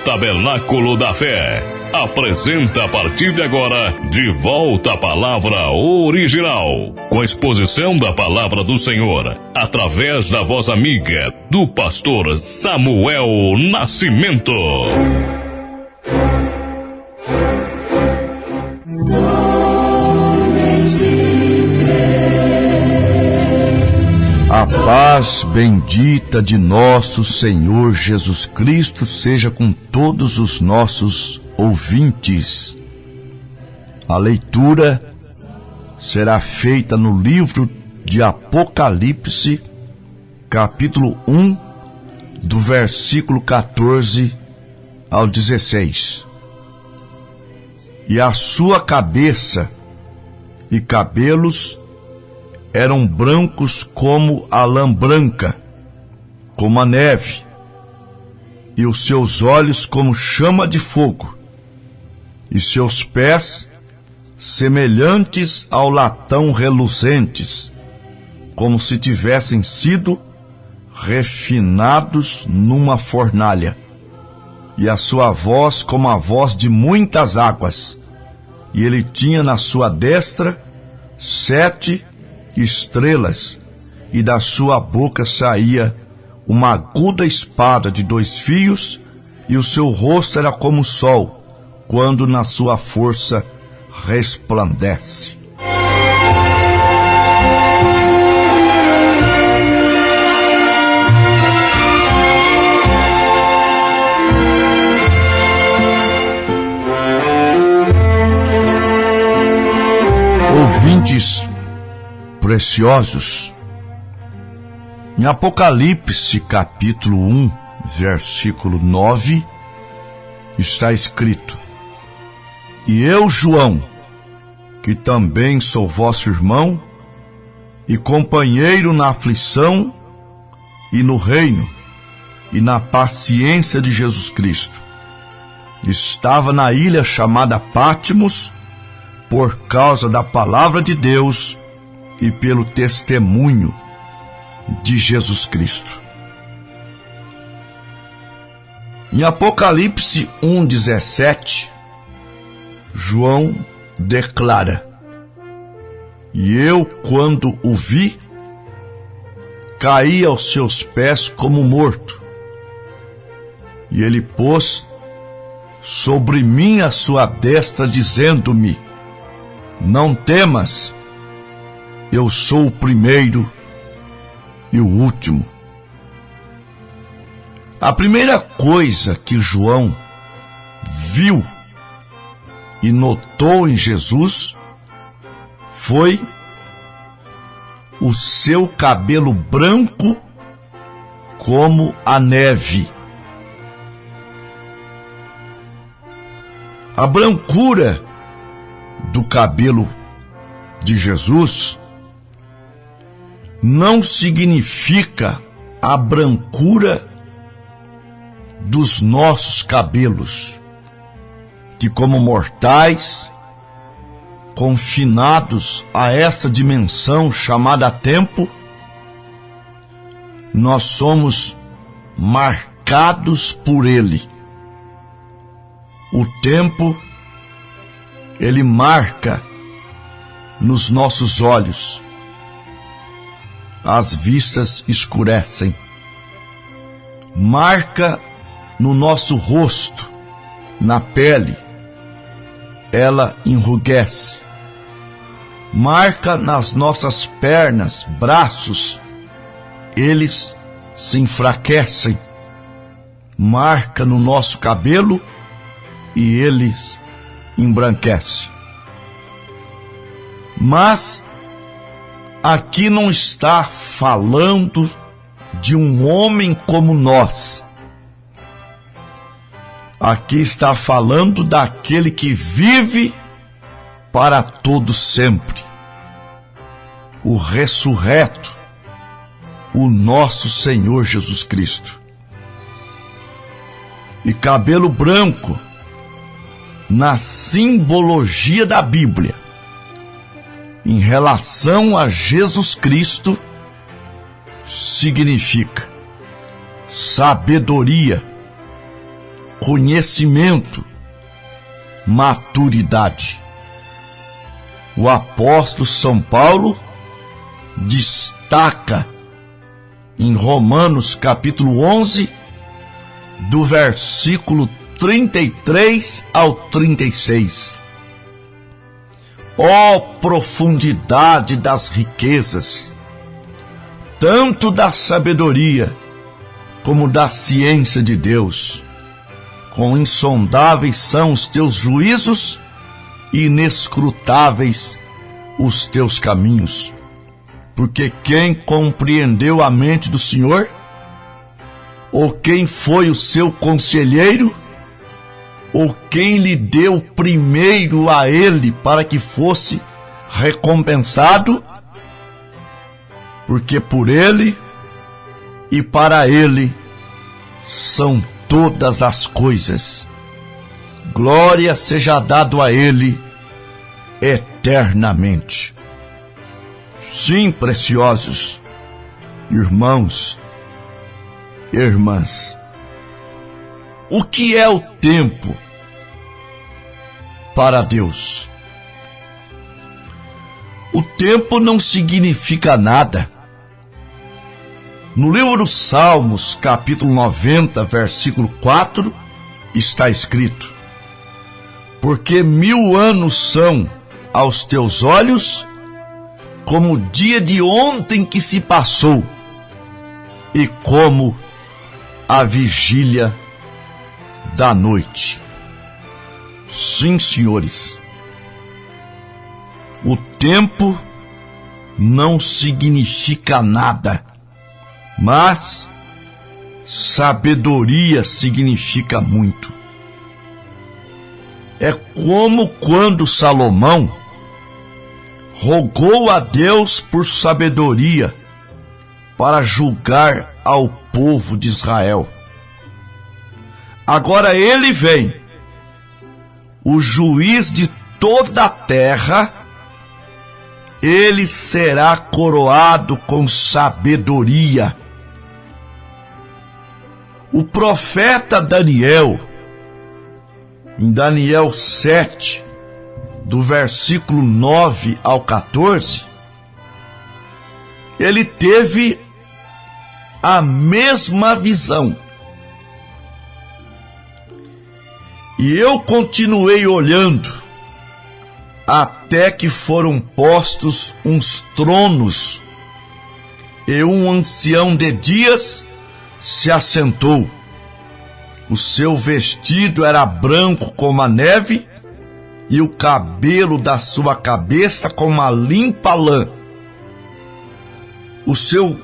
Tabernáculo da Fé apresenta a partir de agora De Volta à Palavra Original, com a exposição da Palavra do Senhor, através da voz amiga do pastor Samuel Nascimento. A paz bendita de nosso Senhor Jesus Cristo seja com todos os nossos ouvintes. A leitura será feita no livro de Apocalipse, capítulo 1, do versículo 14 ao 16. E a sua cabeça e cabelos eram brancos como a lã branca, como a neve, e os seus olhos como chama de fogo, e seus pés semelhantes ao latão reluzentes, como se tivessem sido refinados numa fornalha, e a sua voz como a voz de muitas águas, e ele tinha na sua destra 7 estrelas, e da sua boca saía uma aguda espada de 2 fios, e o seu rosto era como o sol, quando na sua força resplandece. Ouvintes preciosos, em Apocalipse capítulo 1, versículo 9, está escrito: E eu, João, que também sou vosso irmão e companheiro na aflição e no reino e na paciência de Jesus Cristo, estava na ilha chamada Pátimos por causa da palavra de Deus e pelo testemunho de Jesus Cristo. Em Apocalipse 1:17, João declara: E eu, quando o vi, caí aos seus pés como morto. E ele pôs sobre mim a sua destra, dizendo-me: Não temas, eu sou o primeiro e o último. A primeira coisa que João viu e notou em Jesus foi o seu cabelo branco como a neve. A brancura do cabelo de Jesus não significa a brancura dos nossos cabelos, que como mortais, confinados a essa dimensão chamada tempo, nós somos marcados por ele. O tempo, ele marca nos nossos olhos. As vistas escurecem. Marca no nosso rosto, na pele, ela enrugece. Marca nas nossas pernas, braços, eles se enfraquecem. Marca no nosso cabelo e eles embranquecem. Mas aqui não está falando de um homem como nós. Aqui está falando daquele que vive para todo sempre. O ressurreto, o nosso Senhor Jesus Cristo. E cabelo branco, na simbologia da Bíblia, em relação a Jesus Cristo, significa sabedoria, conhecimento, maturidade. O apóstolo São Paulo destaca em Romanos capítulo 11, do versículo 33 ao 36. Ó profundidade das riquezas, tanto da sabedoria como da ciência de Deus! Quão insondáveis são os teus juízos e inescrutáveis os teus caminhos. Porque quem compreendeu a mente do Senhor? Ou quem foi o seu conselheiro? Ou quem lhe deu primeiro a ele para que fosse recompensado? Porque por ele e para ele são todas as coisas. Glória seja dado a ele eternamente. Sim, preciosos irmãos e irmãs, o que é o tempo para Deus? O tempo não significa nada. No livro dos Salmos, capítulo 90, versículo 4, está escrito: porque 1000 anos são aos teus olhos como o dia de ontem que se passou, e como a vigília da noite. Sim, senhores, o tempo não significa nada, mas sabedoria significa muito. É como quando Salomão rogou a Deus por sabedoria para julgar ao povo de Israel. Agora ele vem, o juiz de toda a terra, ele será coroado com sabedoria. O profeta Daniel, em Daniel 7, do versículo 9 ao 14, ele teve a mesma visão. E eu continuei olhando, até que foram postos uns tronos, e um ancião de dias se assentou. O seu vestido era branco como a neve, e o cabelo da sua cabeça como a limpa lã. O seu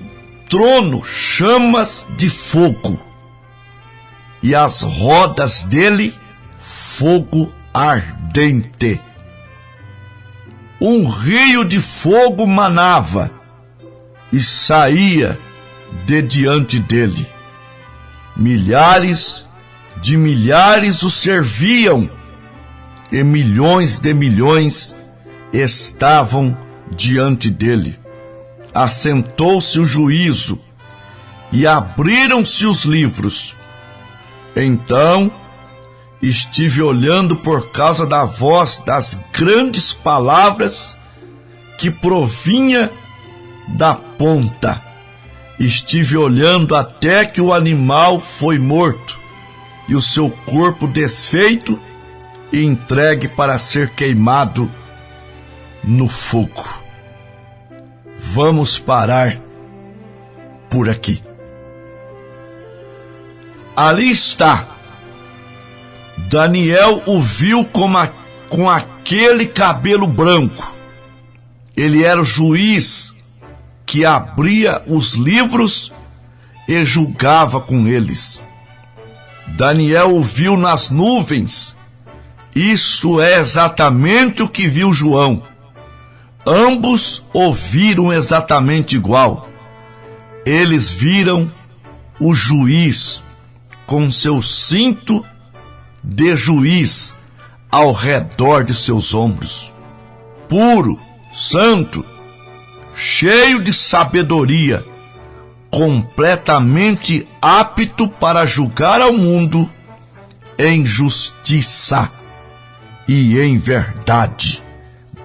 trono chamas de fogo, e as rodas dele fogo ardente. Um rio de fogo manava e saía de diante dele. Milhares de milhares o serviam, e milhões de milhões estavam diante dele. Assentou-se o juízo, e abriram-se os livros. Então estive olhando por causa da voz das grandes palavras que provinha da ponta. Estive olhando até que o animal foi morto, e o seu corpo desfeito e entregue para ser queimado no fogo. Vamos parar por aqui. Ali está. Daniel o viu com aquele cabelo branco. Ele era o juiz que abria os livros e julgava com eles. Daniel o viu nas nuvens. Isso é exatamente o que viu João. Ambos ouviram exatamente igual. Eles viram o juiz com seu cinto de juiz ao redor de seus ombros. Puro, santo, cheio de sabedoria, completamente apto para julgar ao mundo em justiça e em verdade.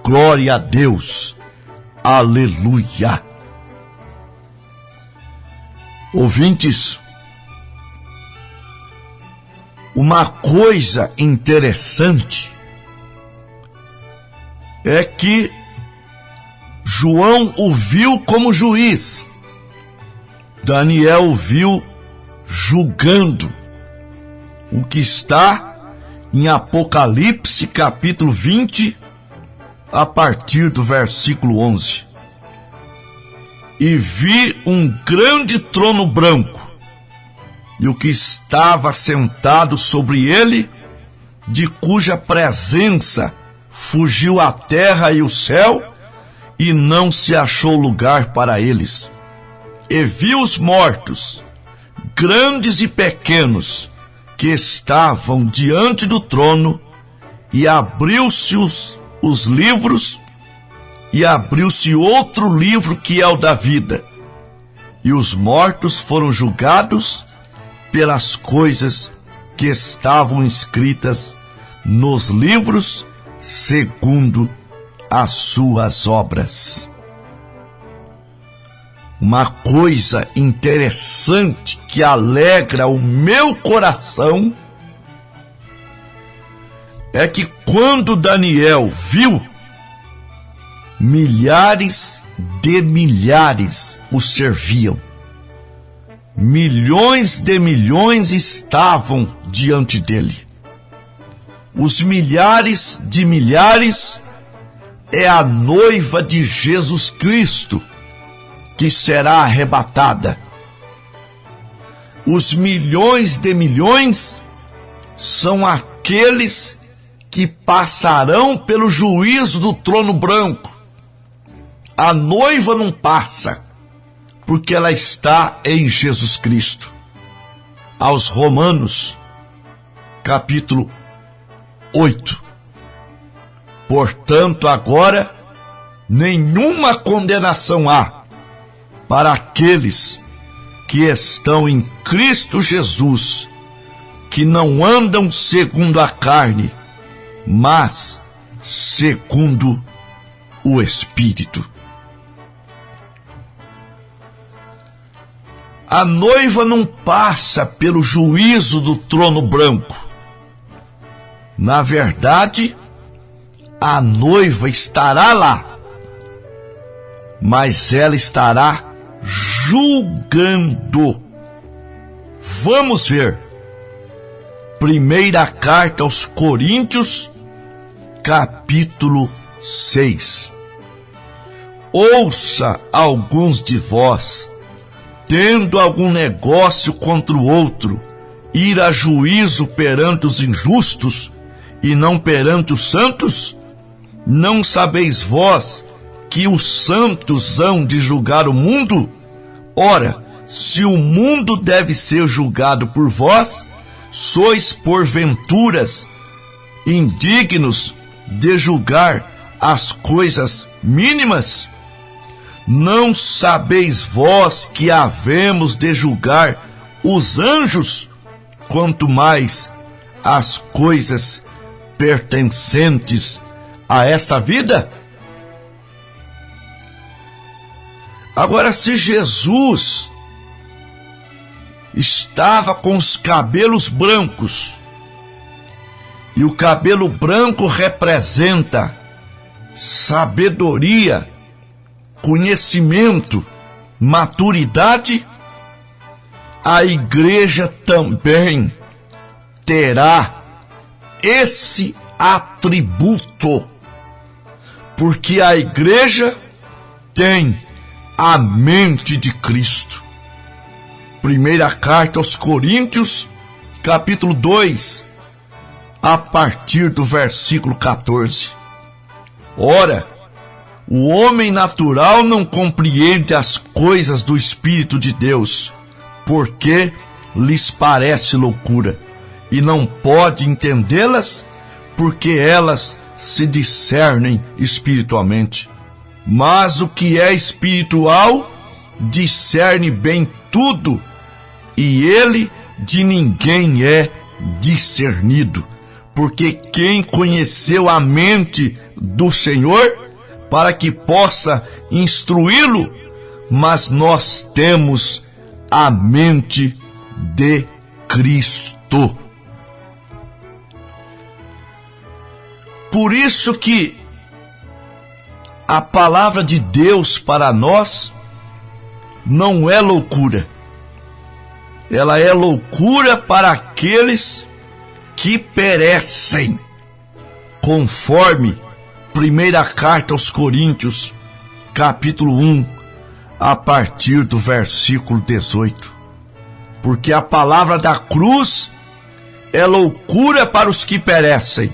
Glória a Deus. Aleluia. Ouvintes, uma coisa interessante é que João o viu como juiz, Daniel o viu julgando, o que está em Apocalipse capítulo 20, a partir do versículo 11. E vi um grande trono branco, e o que estava sentado sobre ele, de cuja presença fugiu a terra e o céu, e não se achou lugar para eles. E vi os mortos, grandes e pequenos, que estavam diante do trono, e abriu-se os livros, e abriu-se outro livro que é o da vida, e os mortos foram julgados pelas coisas que estavam escritas nos livros, segundo as suas obras. Uma coisa interessante que alegra o meu coração é que quando Daniel viu, milhares de milhares o serviam. Milhões de milhões estavam diante dele. Os milhares de milhares é a noiva de Jesus Cristo, que será arrebatada. Os milhões de milhões são aqueles que passarão pelo juízo do trono branco. A noiva não passa, porque ela está em Jesus Cristo. Aos Romanos, capítulo 8. Portanto, agora, nenhuma condenação há para aqueles que estão em Cristo Jesus, que não andam segundo a carne, mas segundo o Espírito. A noiva não passa pelo juízo do trono branco. Na verdade, a noiva estará lá, mas ela estará julgando. Vamos ver. Primeira carta aos Coríntios, capítulo 6. Ouça alguns de vós, tendo algum negócio contra o outro, ir a juízo perante os injustos e não perante os santos? Não sabeis vós que os santos hão de julgar o mundo? Ora, se o mundo deve ser julgado por vós, sois porventuras indignos de julgar as coisas mínimas? Não sabeis vós que havemos de julgar os anjos, quanto mais as coisas pertencentes a esta vida? Agora, se Jesus estava com os cabelos brancos, e o cabelo branco representa sabedoria, conhecimento, maturidade, a igreja também terá esse atributo, porque a igreja tem a mente de Cristo. Primeira carta aos Coríntios, capítulo 2, a partir do versículo 14. Ora, o homem natural não compreende as coisas do Espírito de Deus, porque lhes parece loucura, e não pode entendê-las, porque elas se discernem espiritualmente. Mas o que é espiritual discerne bem tudo, e ele de ninguém é discernido, porque quem conheceu a mente do Senhor para que possa instruí-lo? Mas nós temos a mente de Cristo. Por isso que a palavra de Deus para nós não é loucura. Ela é loucura para aqueles que perecem, conforme primeira carta aos Coríntios, capítulo 1, a partir do versículo 18. Porque a palavra da cruz é loucura para os que perecem,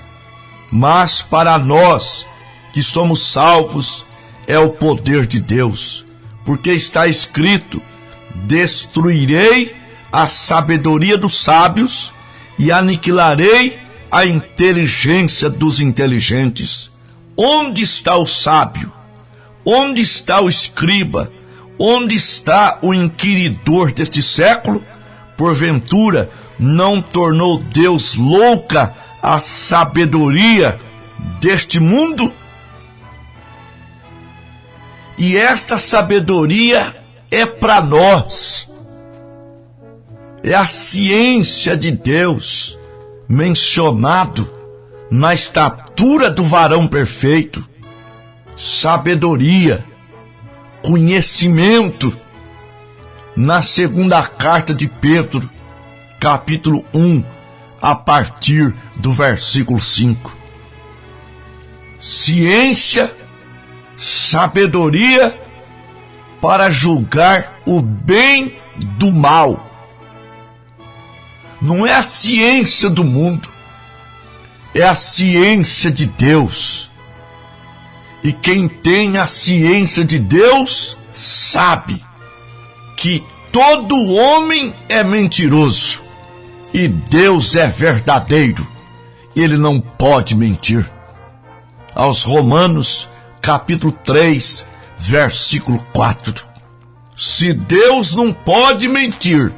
mas para nós que somos salvos é o poder de Deus. Porque está escrito: destruirei a sabedoria dos sábios e aniquilarei a inteligência dos inteligentes. Onde está o sábio? Onde está o escriba? Onde está o inquiridor deste século? Porventura, não tornou Deus louca a sabedoria deste mundo? E esta sabedoria é para nós. É a ciência de Deus, mencionado na estatura do varão perfeito. Sabedoria, conhecimento, na segunda carta de Pedro, capítulo 1, a partir do versículo 5. Ciência, sabedoria para julgar o bem do mal. Não é a ciência do mundo, é a ciência de Deus. E quem tem a ciência de Deus sabe que todo homem é mentiroso e Deus é verdadeiro. Ele não pode mentir. Aos Romanos, capítulo 3, versículo 4. Se Deus não pode mentir,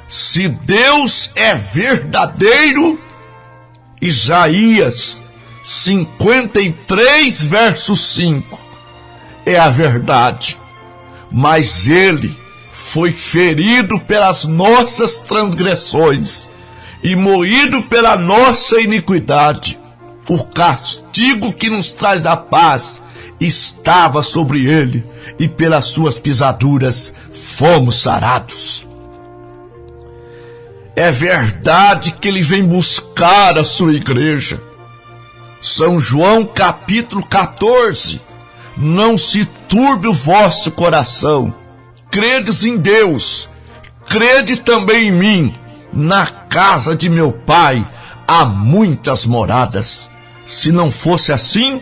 se Deus é verdadeiro, Isaías 53, verso 5, é a verdade. Mas ele foi ferido pelas nossas transgressões e moído pela nossa iniquidade. O castigo que nos traz a paz estava sobre ele, e pelas suas pisaduras fomos sarados. É verdade que ele vem buscar a sua igreja. São João capítulo 14. Não se turbe o vosso coração. Credes em Deus, crede também em mim. Na casa de meu pai há muitas moradas. Se não fosse assim,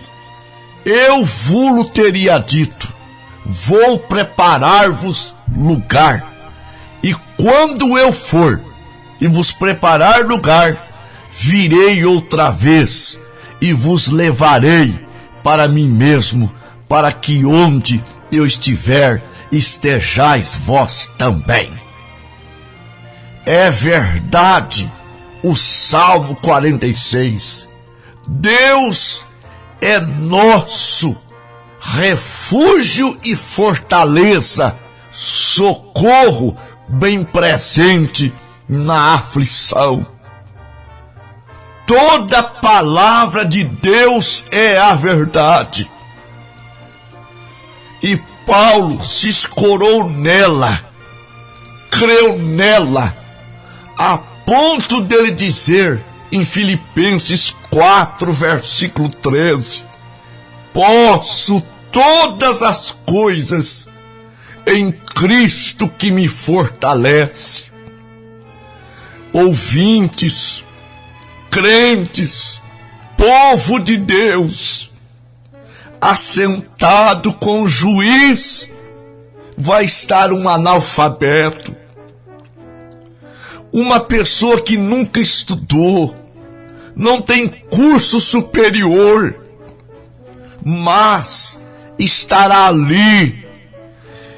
eu vos teria dito: vou preparar-vos lugar. E quando eu for e vos preparar lugar, virei outra vez e vos levarei para mim mesmo, para que onde eu estiver, estejais vós também. É verdade o Salmo 46. Deus é nosso refúgio e fortaleza, socorro bem presente na aflição. Toda palavra de Deus é a verdade. E Paulo se escorou nela, creu nela, a ponto dele dizer em Filipenses 4, versículo 13: posso todas as coisas em Cristo que me fortalece. Ouvintes, crentes, povo de Deus, assentado com o juiz vai estar um analfabeto, uma pessoa que nunca estudou, não tem curso superior, mas estará ali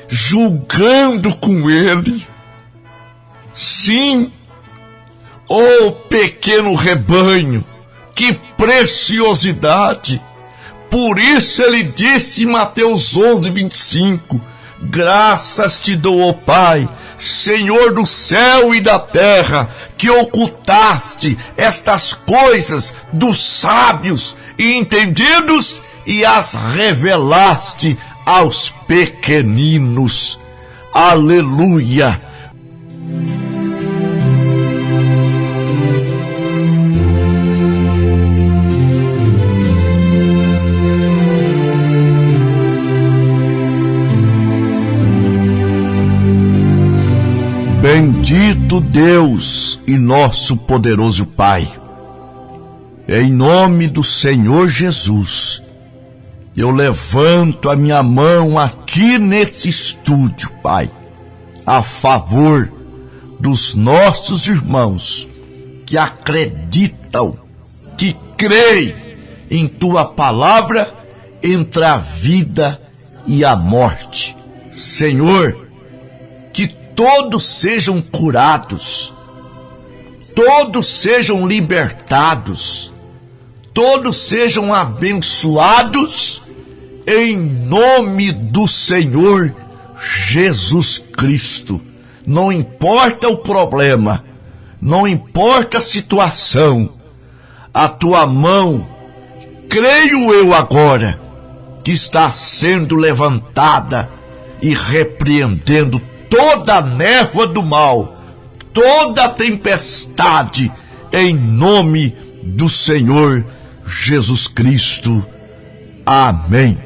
julgando com ele. Sim, Oh, pequeno rebanho, que preciosidade! Por isso ele disse em Mateus 11:25, graças te dou, ó Pai, Senhor do céu e da terra, que ocultaste estas coisas dos sábios e entendidos e as revelaste aos pequeninos. Aleluia! Bendito Deus e nosso poderoso Pai, em nome do Senhor Jesus, eu levanto a minha mão aqui nesse estúdio, Pai, a favor dos nossos irmãos que acreditam, que creem em Tua palavra entre a vida e a morte. Senhor, todos sejam curados, todos sejam libertados, todos sejam abençoados, em nome do Senhor Jesus Cristo. Não importa o problema, não importa a situação, a tua mão, creio eu agora, que está sendo levantada e repreendendo toda a névoa do mal, toda a tempestade, em nome do Senhor Jesus Cristo. Amém.